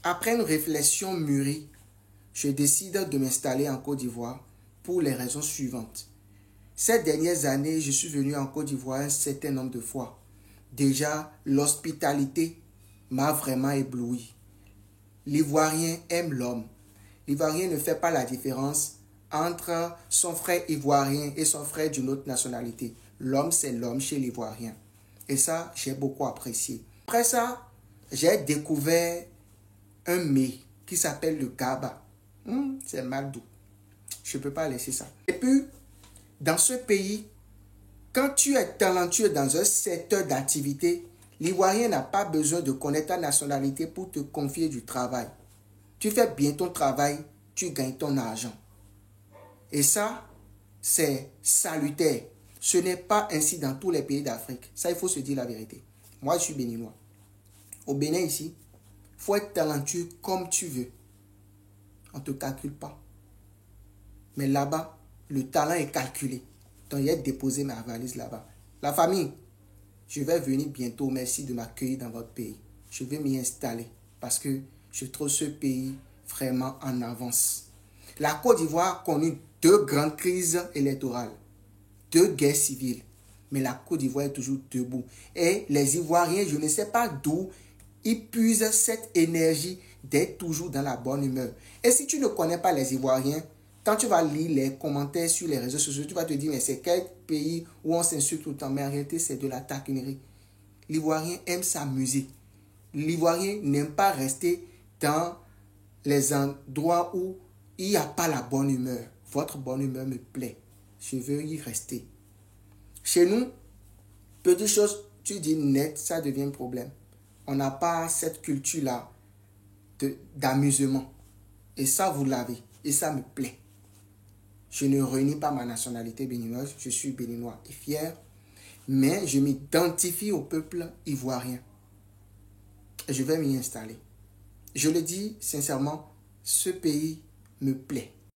Après une réflexion mûrie, je décide de m'installer en Côte d'Ivoire pour les raisons suivantes. Ces dernières années, je suis venu en Côte d'Ivoire un certain nombre de fois. Déjà, l'hospitalité m'a vraiment ébloui. L'Ivoirien aime l'homme. L'Ivoirien ne fait pas la différence entre son frère ivoirien et son frère d'une autre nationalité. L'homme, c'est l'homme chez l'Ivoirien. Et ça, j'ai beaucoup apprécié. Après ça, j'ai découvert un mets qui s'appelle le gaba. C'est mal doux. Je ne peux pas laisser ça. Et puis, dans ce pays, quand tu es talentueux dans un secteur d'activité, l'Ivoirien n'a pas besoin de connaître ta nationalité pour te confier du travail. Tu fais bien ton travail, tu gagnes ton argent. Et ça, c'est salutaire. Ce n'est pas ainsi dans tous les pays d'Afrique. Ça, il faut se dire la vérité. Moi, je suis béninois. Au Bénin, ici, il faut être talentueux comme tu veux. On ne te calcule pas. Mais là-bas, le talent est calculé. Donc, j'ai déposé ma valise là-bas. La famille, je vais venir bientôt. Merci de m'accueillir dans votre pays. Je vais m'y installer parce que je trouve ce pays vraiment en avance. La Côte d'Ivoire a connu 2 grandes crises électorales, 2 guerres civiles. Mais la Côte d'Ivoire est toujours debout. Et les Ivoiriens, je ne sais pas d'où ils puisent cette énergie d'être toujours dans la bonne humeur. Et si tu ne connais pas les Ivoiriens, quand tu vas lire les commentaires sur les réseaux sociaux, tu vas te dire, mais c'est quel pays où on s'insulte tout le temps? Mais en réalité, c'est de la taquinerie. L'Ivoirien aime s'amuser. L'Ivoirien n'aime pas rester dans les endroits où il n'y a pas la bonne humeur. Votre bonne humeur me plaît. Je veux y rester. Chez nous, petite chose, tu dis net, ça devient un problème. On n'a pas cette culture-là d'amusement. Et ça, vous l'avez. Et ça me plaît. Je ne réunis pas ma nationalité béninoise. Je suis béninois et fier. Mais je m'identifie au peuple ivoirien. Et je vais m'y installer. Je le dis sincèrement, ce pays me plaît.